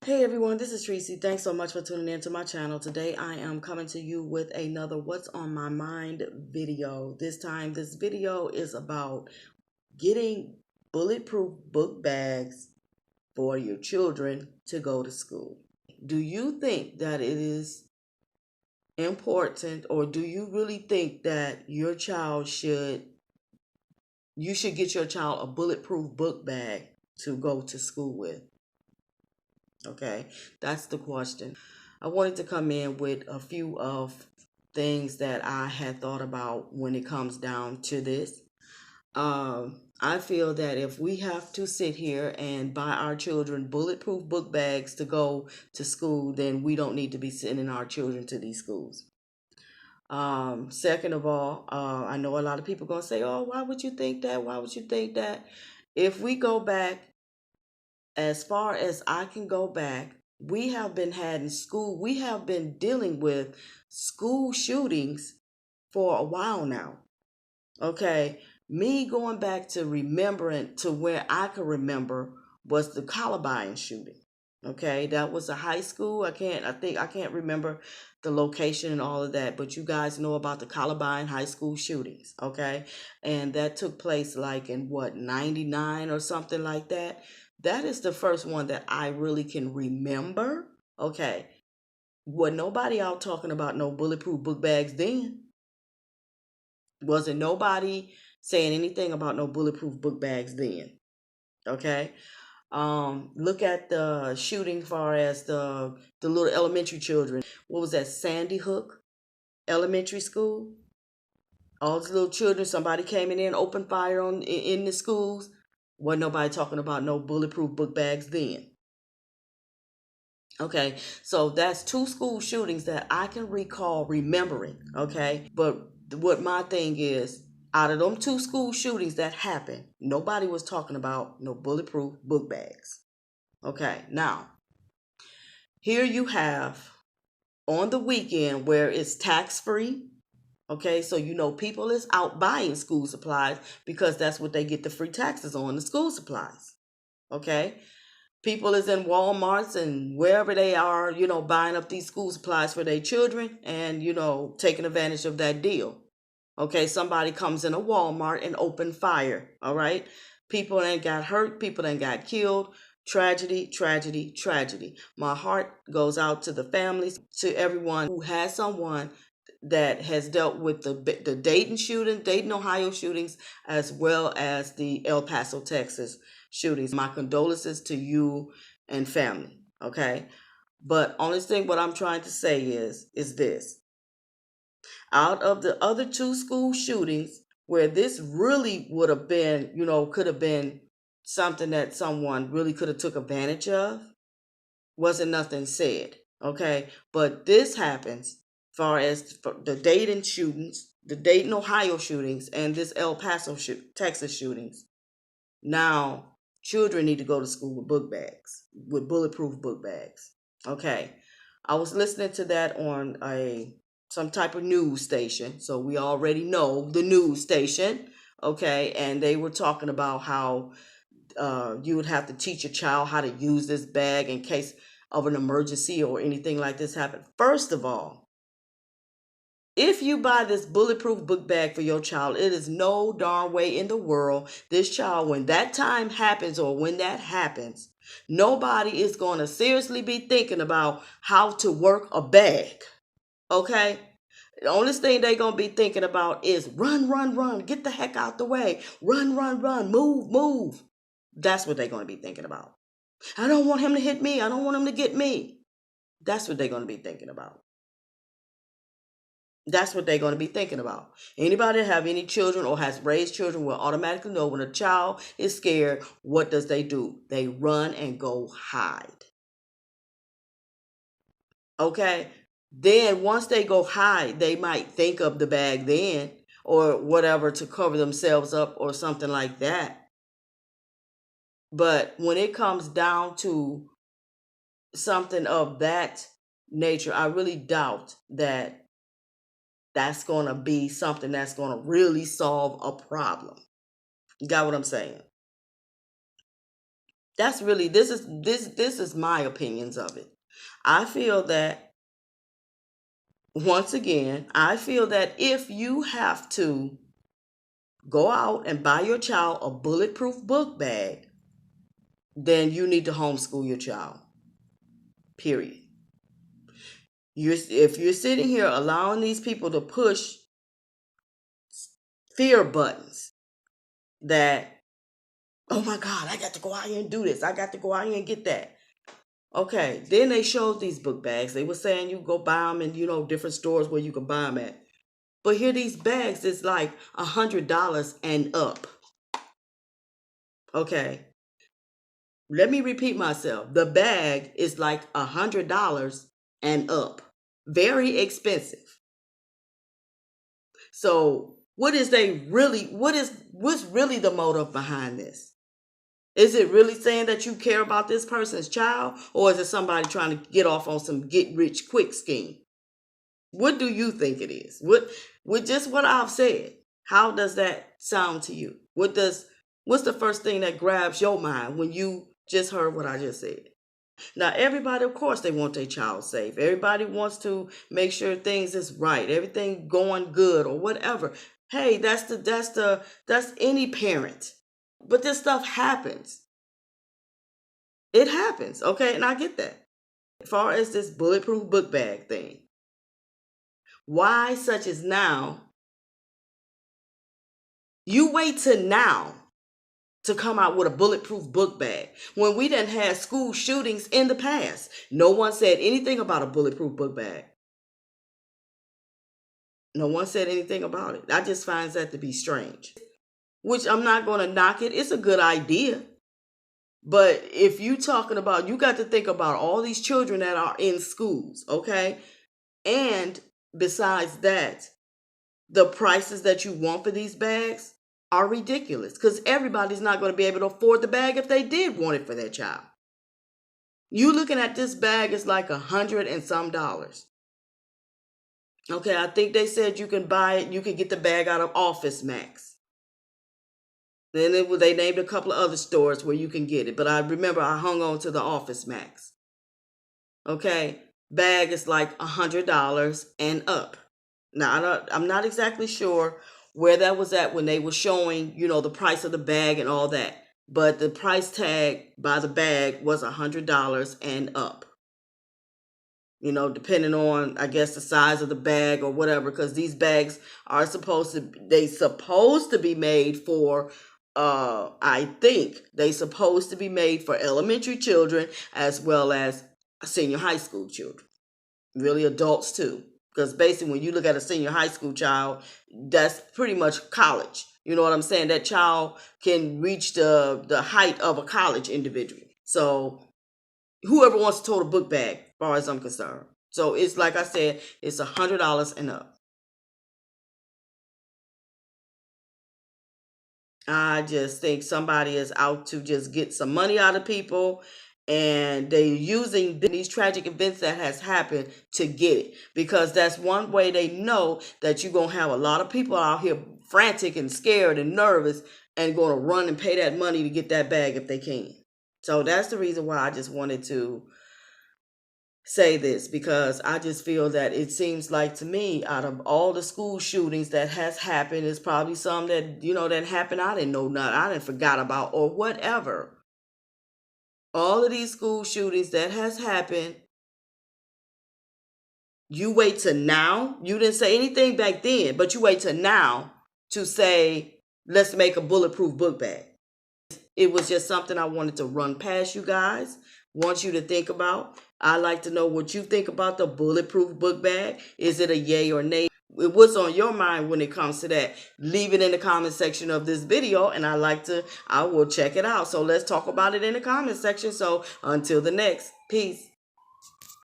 Hey everyone, this is Tracy. Thanks so much for tuning in to my channel. Today I am coming to you with another What's on My Mind video. This time this video is about getting bulletproof book bags for your children to go to school. Do you think that it is important, or do you really think that you should get your child a bulletproof book bag to go to school with? Okay, that's the question. I wanted to come in with a few of things that I had thought about when it comes down to this. I feel that if we have to sit here and buy our children bulletproof book bags to go to school, then we don't need to be sending our children to these schools. Second of all, I know a lot of people going to say, oh, why would you think that? Why would you think that? If we go back as far as I can go back, we have been dealing with school shootings for a while now. Okay. Me going back to remembering to where I can remember was the Columbine shooting. Okay. That was a high school. I can't remember the location and all of that, but you guys know about the Columbine high school shootings. Okay. And that took place like in what, 99 or something like that. That is the first one that I really can remember. Okay. Was nobody out talking about no bulletproof book bags then? Wasn't nobody saying anything about no bulletproof book bags then. Okay. Look at the shooting far as the little elementary children. What was that? Sandy Hook Elementary School. All the little children, somebody came in there and opened fire in the schools. Wasn't nobody talking about no bulletproof book bags then. Okay, so that's two school shootings that I can recall remembering. Okay, but what my thing is, out of them two school shootings that happened, nobody was talking about no bulletproof book bags. Okay, now here you have on the weekend where it's tax free. Okay, so people is out buying school supplies because that's what they get the free taxes on, the school supplies. Okay, people is in Walmarts and wherever they are, buying up these school supplies for their children and, taking advantage of that deal. Okay, somebody comes in a Walmart and open fire. All right, people ain't got hurt, people ain't got killed. Tragedy, tragedy, tragedy. My heart goes out to the families, to everyone who has someone that has dealt with the Dayton, Ohio shootings, as well as the El Paso, Texas shootings. My condolences to you and family. Okay, but only thing what I'm trying to say is this: out of the other two school shootings, where this really would have been, could have been something that someone really could have took advantage of, wasn't nothing said. Okay, but this happens far as the Dayton shootings, the Dayton, Ohio shootings, and this El Paso, Texas shootings. Now, children need to go to school with book bags, with bulletproof book bags. Okay, I was listening to that on some type of news station, so we already know the news station. Okay, and they were talking about how you would have to teach a child how to use this bag in case of an emergency or anything like this happen. First of all, if you buy this bulletproof book bag for your child, it is no darn way in the world this child, when that time happens or when that happens, nobody is going to seriously be thinking about how to work a bag. Okay? The only thing they're going to be thinking about is run, run, run, get the heck out the way, run, run, run, move, move. That's what they're going to be thinking about. I don't want him to hit me. I don't want him to get me. That's what they're going to be thinking about. That's what they're going to be thinking about. Anybody that have any children or has raised children will automatically know when a child is scared, what does they do? They run and go hide. Okay? Then once they go hide, they might think of the bag then or whatever to cover themselves up or something like that. But when it comes down to something of that nature, I really doubt that that's going to be something that's going to really solve a problem. You got what I'm saying? That's really, this is my opinions of it. I feel that, once again, I feel that if you have to go out and buy your child a bulletproof book bag, then you need to homeschool your child. Period. If you're sitting here allowing these people to push fear buttons that, oh my God, I got to go out here and do this. I got to go out here and get that. Okay, then they showed these book bags. They were saying you go buy them in, different stores where you can buy them at. But here, these bags is like $100 and up. Okay, let me repeat myself. The bag is like $100 and up. Very expensive. So what's really the motive behind this? Is it really saying that you care about this person's child, or is it somebody trying to get off on some get rich quick scheme? What do you think it is? With just what I've said, how does that sound to you? What's the first thing that grabs your mind when you just heard what I just said? Now, everybody, of course, they want their child safe. Everybody wants to make sure things is right, everything going good or whatever. Hey, that's any parent. But this stuff happens. It happens, okay? And I get that. As far as this bulletproof book bag thing, why such as now? You wait till now to come out with a bulletproof book bag when we done had school shootings in the past. No one said anything about a bulletproof book bag. No one said anything about it. I just find that to be strange. Which I'm not going to knock it. It's a good idea. But if you talking about, you got to think about all these children that are in schools, okay? And besides that, the prices that you want for these bags are ridiculous because everybody's not going to be able to afford the bag if they did want it for their child. You looking at this bag is like $100 and some dollars. Okay, I think they said you can buy it, you can get the bag out of Office Max. Then they named a couple of other stores where you can get it. But I remember I hung on to the Office Max. Okay. Bag is like $100 and up. Now, I'm not exactly sure where that was at when they were showing, the price of the bag and all that. But the price tag by the bag was $100 and up. Depending on, I guess, the size of the bag or whatever, because these bags are supposed to be made for, I think they supposed to be made for elementary children as well as senior high school children, really adults too. Because basically when you look at a senior high school child, that's pretty much college. You know what I'm saying? That child can reach the height of a college individual. So whoever wants a total book bag, as far as I'm concerned. So it's like I said, it's $100 and up. I just think somebody is out to just get some money out of people, and they're using these tragic events that has happened to get it, because that's one way they know that you're going to have a lot of people out here frantic and scared and nervous and going to run and pay that money to get that bag if they can. So that's the reason why I just wanted to say this, because I just feel that it seems like to me, out of all the school shootings that has happened, it's probably some that, that happened I didn't know nothing, I didn't forgot about or whatever. All of these school shootings that has happened, you wait till now. You didn't say anything back then, but you wait till now to say, let's make a bulletproof book bag. It was just something I wanted to run past you guys, want you to think about. I'd like to know what you think about the bulletproof book bag. Is it a yay or nay? What's on your mind when it comes to that? Leave it in the comment section of this video, and I will check it out. So let's talk about it in the comment section. So until the next, peace.